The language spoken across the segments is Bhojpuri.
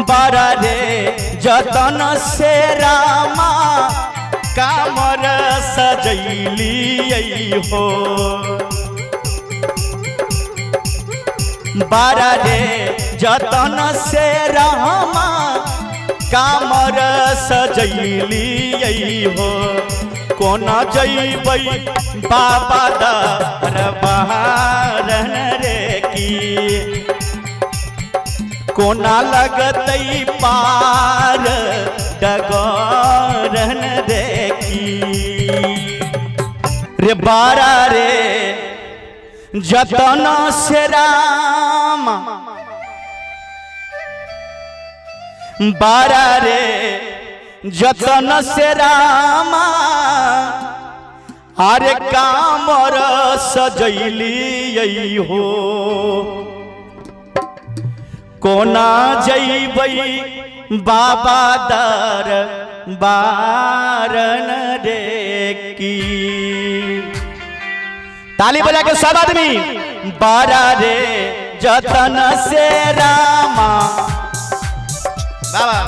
बारा रे जतन से रामा कामर सजैली हो। बारा रे जतन से रामा कामर सजैली हो। कोना जैबै बाबा दरबारन रे की कोना लगतै पार डगरन रे की। रे बारा रे जतन से राम बारा रे जतन से रामा अरे कामर सजैली हो। कोना जैबै बाबा दरबारन रे की। ताली बजा के सब आदमी। बारा रे जतन से रामा बाबा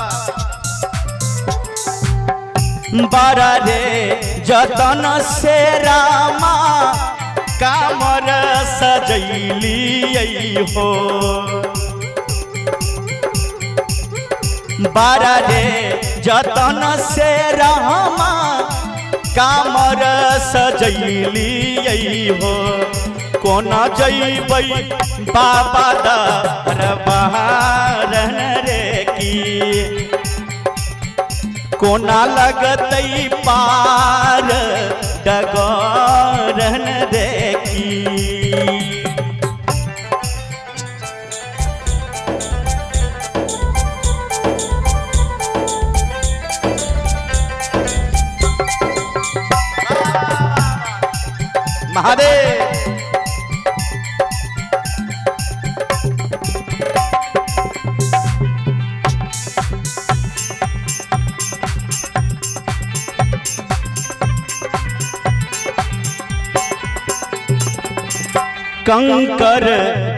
बारा रे जतन से रामा कामर सजैली हो। बारा रे जतन से रामा कामर सजैली हो। कोना जैबै बाबा दरबारन रे की कोना लगतै पार डगरन रे की। महादेव कंकर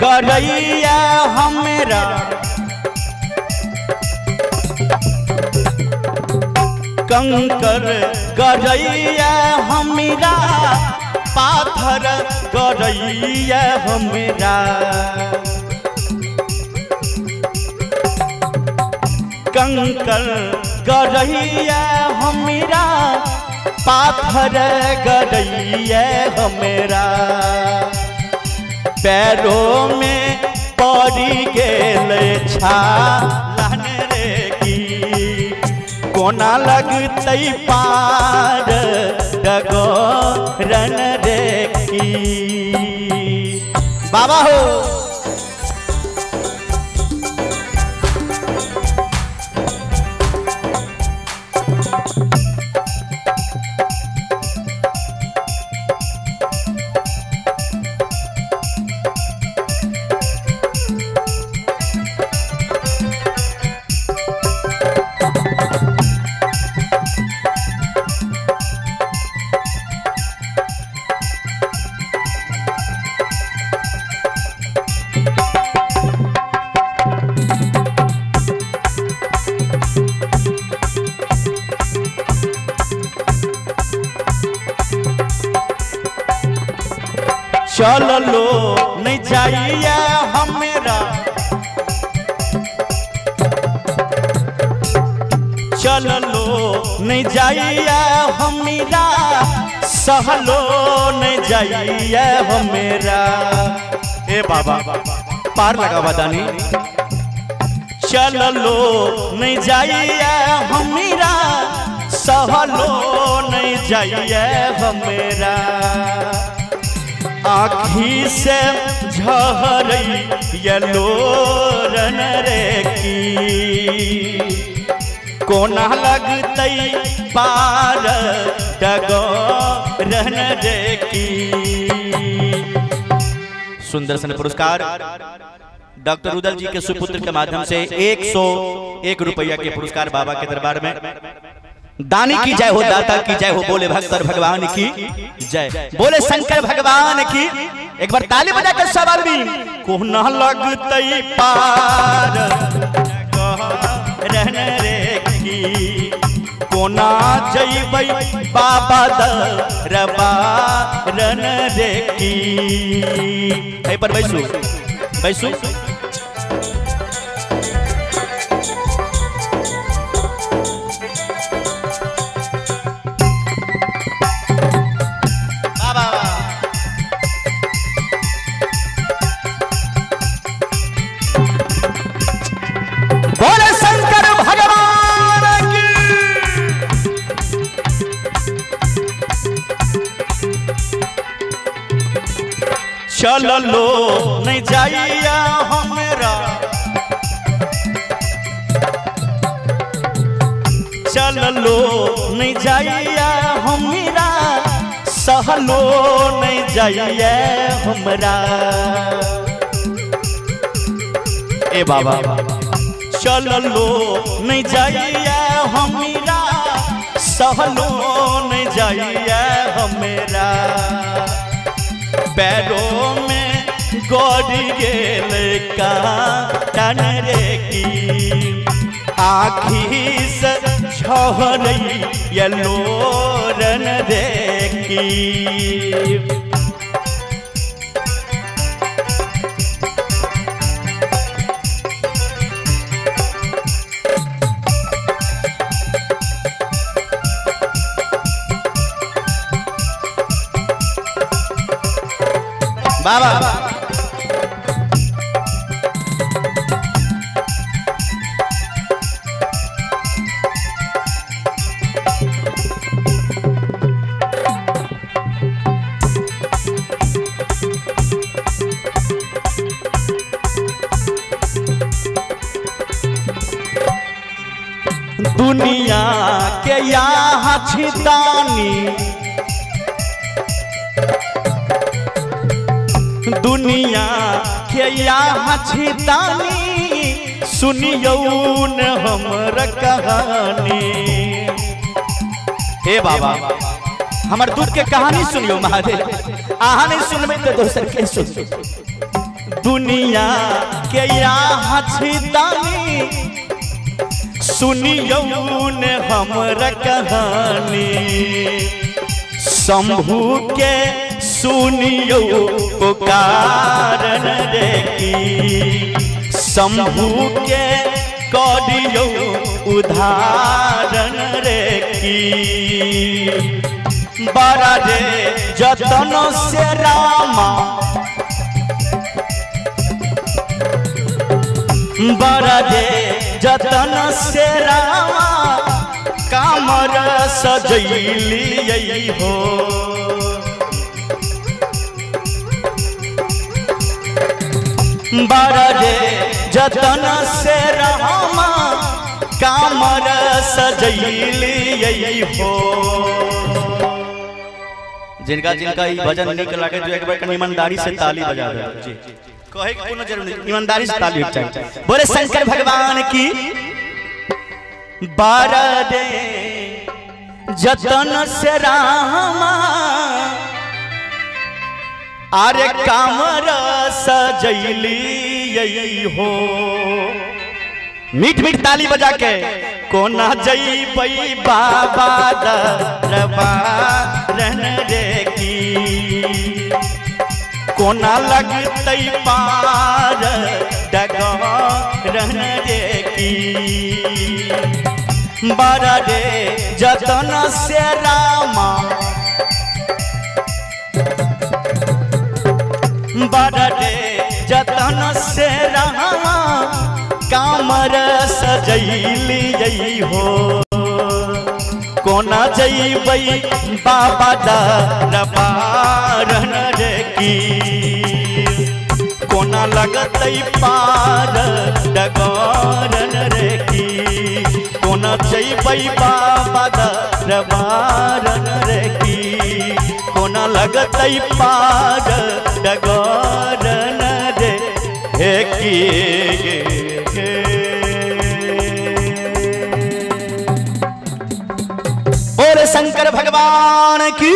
गरैया हमरा कंकर गरैया हमरा पाथर गरैया हमरा कंकर गरैया हमरा पाथर गरैया हमरा पैरों में पड़ी गेल छालन रे की कोना लगतै पार डगरन रे की। बाबा हो चल लो नहीं जाइए हमरा चल लो नहीं जाइए हमरा सहलो नहीं जाइए हमरा। ए बाबा पार लगा बदानी चल लो नहीं जाइए हमरा सहलो नहीं जाइए हमरा। आँखी से झरैलो रन रे की कोना लगतै पार डगरन रे की। सुंदर पुरस्कार डॉक्टर रुदल जी के सुपुत्र के माध्यम से 101 रुपया के पुरस्कार बाबा के दरबार में। दानी की जय हो, दाता की जय हो, बोले भक्तर भगवान की जय, बोले शंकर भगवान की। एक बार ताली बजा कर सब आदमी कोना लगतै पार कोना जइबै बाबा दरबारन रे की। एहि पर बैसू बैसू। बोले शंकर भगवान की। चल लो नहीं जाइया हमरा, चल लो नहीं जाइया हमरा, सहलो नहीं जाइया हमरा। ए बाबा चल लो नहीं जाइया हमरा, सहलो नहीं जाइया हमरा। पैरों में गड़ गेल काटन रे की, आँखी से झरई लोरन रे की। बाबा दुनिया के यहाँ छितानी, दुनिया के यहाँ छितानी, सुनियो न हमर कहानी। हे बाबा हमर दूध के कहानी सुनियो महादेव, आहा नहीं सुनबे तो दोसर के सुन। दुनिया के यहाँ छितानी, सुनियो न हमर कहानी। शंभू के सुनियो पुकारन रे की, शंभू के करियो उधारन रे की। बड़ा रे जतन से रामा, बड़ा रे जतन से रामा, कामर सजैली हो। बड़ा रे जतन से रामा, कामर सजैली हो। जिनका जिनका भजन निक लागे जो एक बार ईमानदारी से ताली बजा दे जी। कहे की कोनो जरूरत नहीं, ईमानदारी से ताली चाहिए। बोले शंकर भगवान की। बारा रे जतन से रामा, आरे कामर सजैली हो। मीठ मीठ ताली बजा के कोना जइबै बाबा दरबारन रे की, कोना लगतै पार डगरन रे की। बड़ा रे जतन से रामा, बड़ा रे जतन से रामा, कामर सजैली हो। कोना जइबै बाबा दरबारन रे की, कोना लगतै पार डगरन रे की। कोना जइबै बाबा दरबारन रे की, कोना लगतै पार डगरन रे की। बोले शंकर भगवान की।